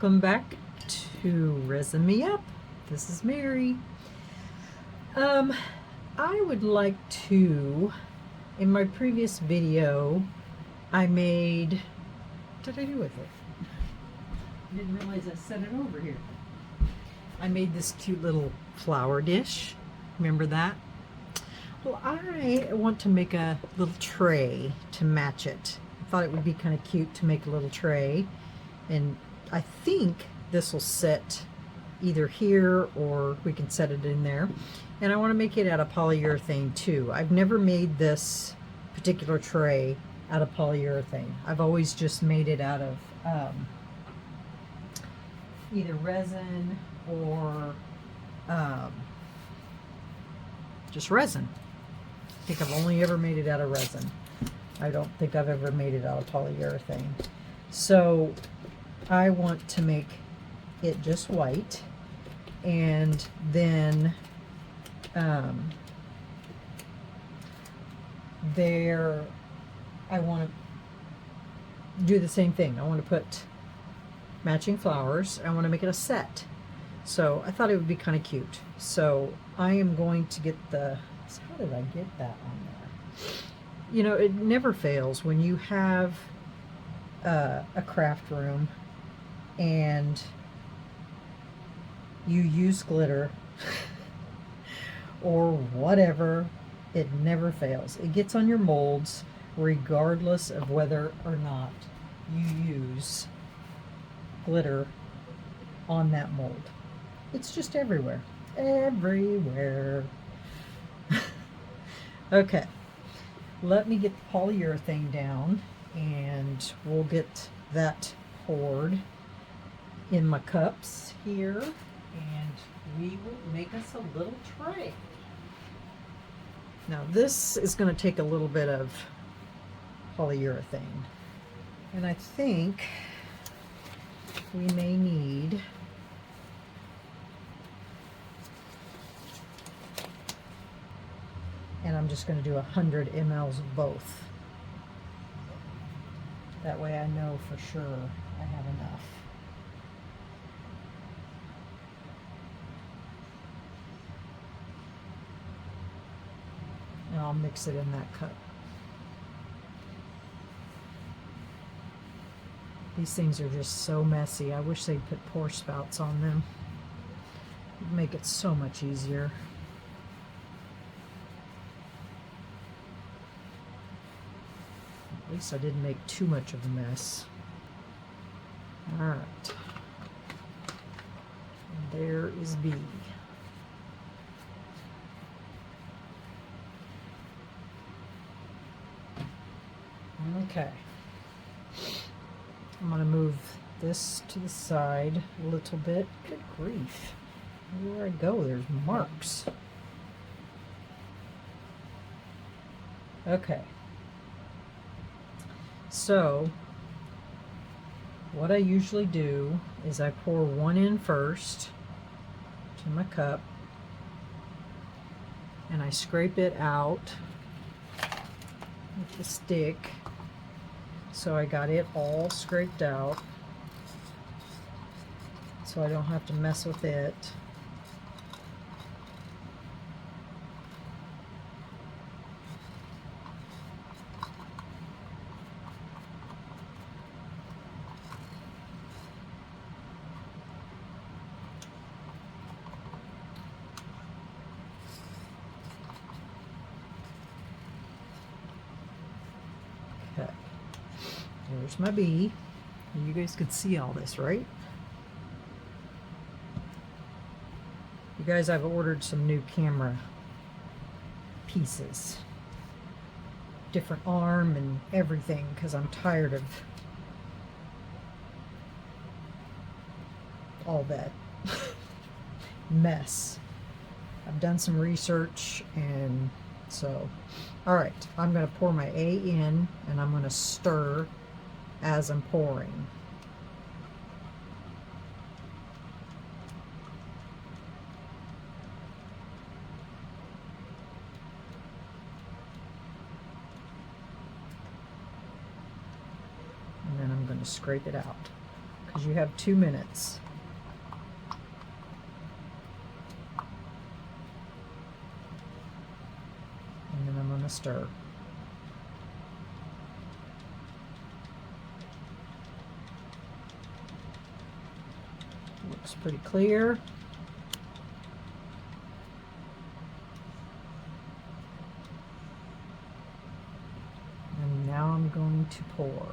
Welcome back to Resin Me Up. This is Mary. I would like to, in my previous video, I made, what did I do with it? I didn't realize I set it over here. I made this cute little flower dish. Remember that? Well, I want to make a little tray to match it. I thought it would be kind of cute to make a little tray, and I think this will sit either here or we can set it in there. And I want to make it out of polyurethane too. I've never made this particular tray out of polyurethane. I've always just made it out of either resin or just resin. I think I've only ever made it out of resin. I don't think I've ever made it out of polyurethane. So I want to make it just white, and then there I want to do the same thing. I want to put matching flowers. I want to make it a set. So I thought it would be kind of cute. So I am going to get the, how did I get that on there? You know, it never fails when you have a craft room and you use glitter or whatever, it never fails. It gets on your molds regardless of whether or not you use glitter on that mold. It's just everywhere. Everywhere. Okay, let me get the polyurethane down and we'll get that poured in my cups here, and we will make us a little tray. Now this is going to take a little bit of polyurethane, and I think we may need and I'm just going to do 100 mLs of both. That way I know for sure I have enough. And I'll mix it in that cup. These things are just so messy. I wish they'd put pour spouts on them. It'd make it so much easier. At least I didn't make too much of a mess. All right. And there is B. Okay. I'm going to move this to the side a little bit. Good grief. Everywhere I go, there's marks. Okay. So, what I usually do is I pour one in first to my cup, and I scrape it out with the stick. So I got it all scraped out, so I don't have to mess with it. Okay. There's my bee. You guys could see all this, right? You guys, I've ordered some new camera pieces. Different arm and everything, because I'm tired of all that mess. I've done some research, and so, all right, I'm going to pour my A in, and I'm going to stir as I'm pouring. And then I'm going to scrape it out. because you have 2 minutes. And then I'm going to stir. Looks pretty clear. And now I'm going to pour.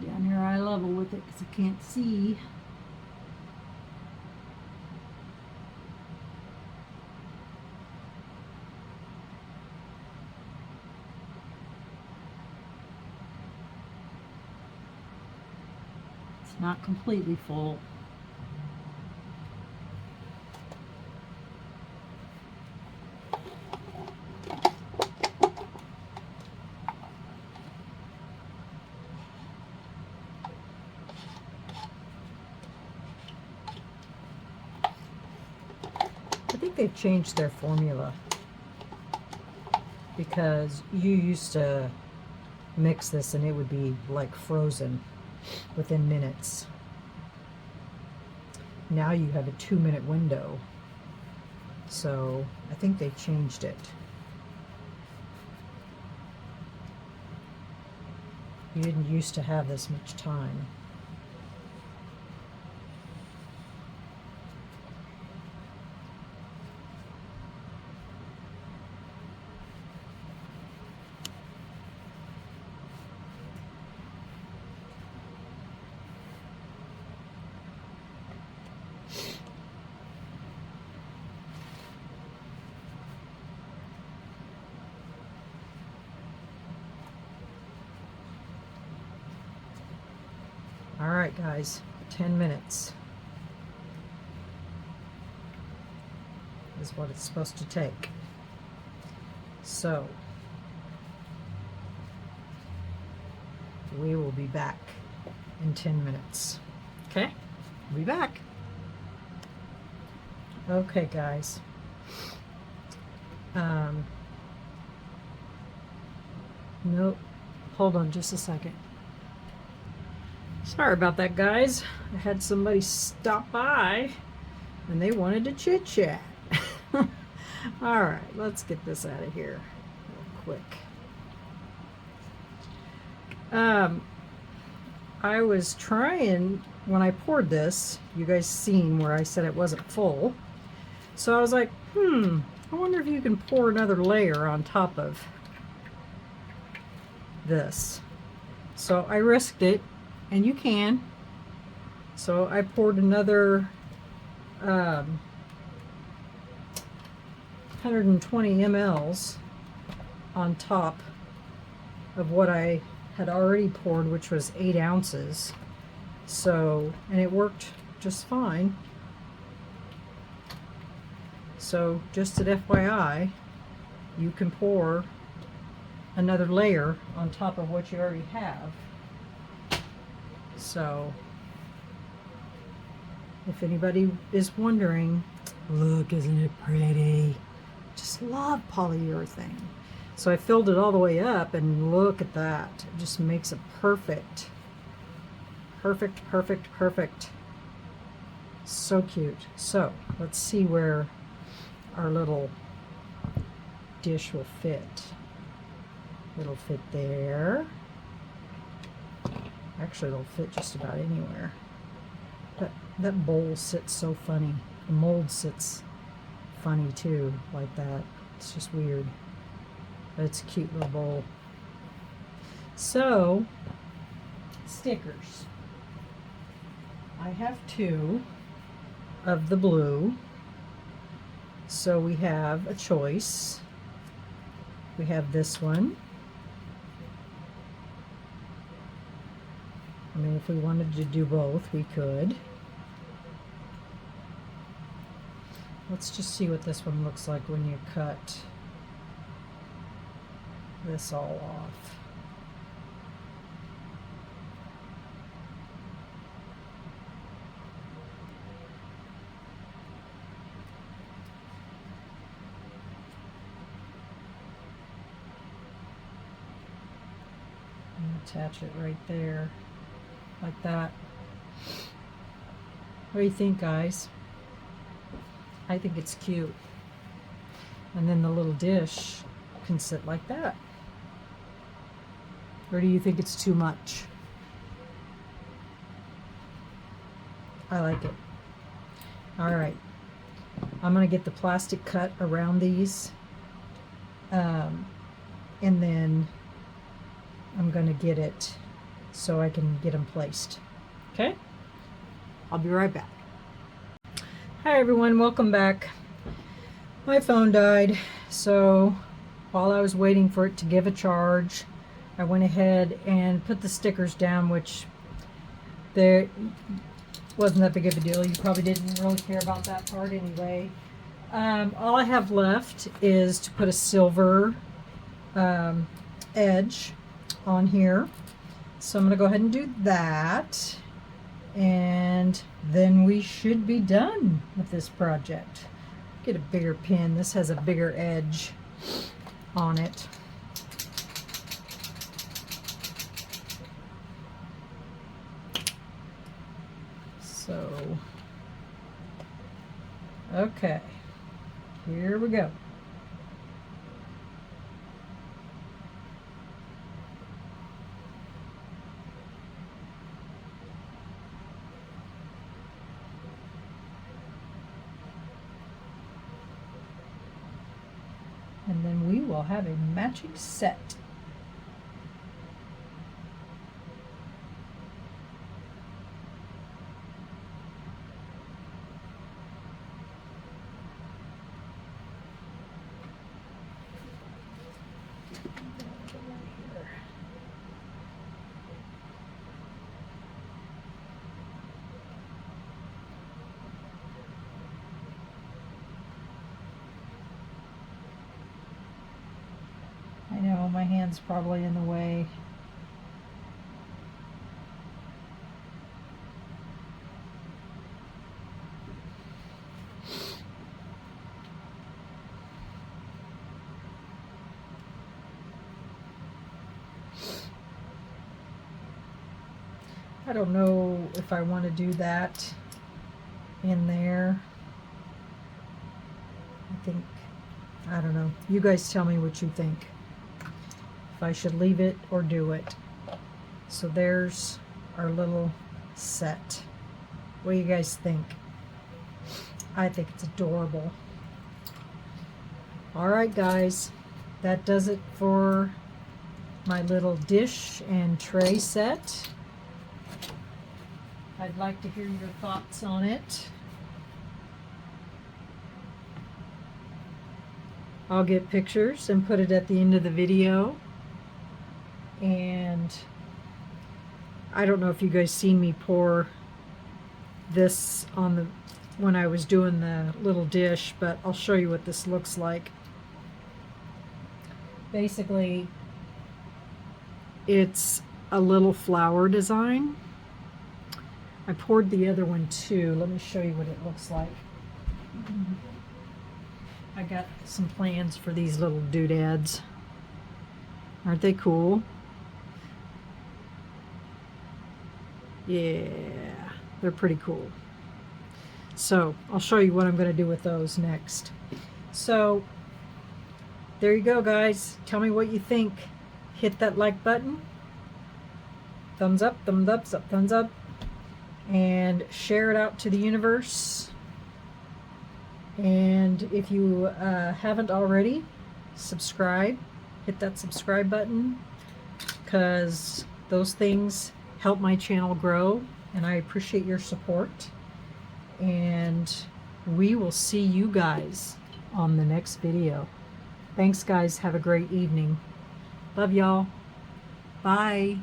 Get down here eye level with it because I can't see. It's not completely full. I think they've changed their formula because you used to mix this and it would be like frozen within minutes. Now you have a 2-minute window. So I think they changed it. You didn't used to have this much time. All right, guys, 10 minutes is what it's supposed to take. So we will be back in 10 minutes. Okay, we'll be back. Okay, guys. Nope. Hold on just a second. Sorry about that, guys. I had somebody stop by and they wanted to chit chat. All right, let's get this out of here real quick. I was trying, when I poured this, you guys seen where I said it wasn't full. So I was like, I wonder if you can pour another layer on top of this. So I risked it, and you can. So I poured another 120 mLs on top of what I had already poured, which was 8 ounces. So, and it worked just fine. So just at FYI, you can pour another layer on top of what you already have. So if anybody is wondering, look, isn't it pretty? Just love polyurethane. So I filled it all the way up, and look at that. It just makes it perfect. Perfect, perfect, perfect. So cute. So let's see where our little dish will fit. It'll fit there. Actually, it'll fit just about anywhere. That bowl sits so funny. The mold sits funny too, like that. It's just weird. But it's a cute little bowl. So, stickers. I have 2 of the blue. So we have a choice. We have this one. I mean, if we wanted to do both, we could. Let's just see what this one looks like when you cut this all off. Attach it right there, like that. What do you think, guys? I think it's cute. And then the little dish can sit like that. Or do you think it's too much? I like it. All right. I'm going to get the plastic cut around these. And then I'm going to get it so I can get them placed. Okay? I'll be right back. Hi everyone, welcome back. My phone died, so while I was waiting for it to give a charge, I went ahead and put the stickers down, which there wasn't that big of a deal. You probably didn't really care about that part anyway. All I have left is to put a silver edge on here. So I'm going to go ahead and do that. And then we should be done with this project. Get a bigger pin. This has a bigger edge on it. So, okay, here we go. And then we will have a matching set. I know my hand's probably in the way. I don't know if I want to do that in there. I don't know. You guys tell me what you think. If I should leave it or do it. So there's our little set. What do you guys think? I think it's adorable. Alright guys, that does it for my little dish and tray set. I'd like to hear your thoughts on it. I'll get pictures and put it at the end of the video. And I don't know if you guys seen me pour this on the when I was doing the little dish, but I'll show you what this looks like. Basically, it's a little flower design. I poured the other one too. Let me show you what it looks like. I got some plans for these little doodads. Aren't they cool? Yeah, they're pretty cool. So I'll show you what I'm going to do with those next. So there you go, guys. Tell me what you think. Hit that like button. Thumbs up, thumbs up, thumbs up. And share it out to the universe. And if you haven't already, subscribe. Hit that subscribe button, because those things help my channel grow, and I appreciate your support. And we will see you guys on the next video. Thanks guys, have a great evening. Love y'all. Bye.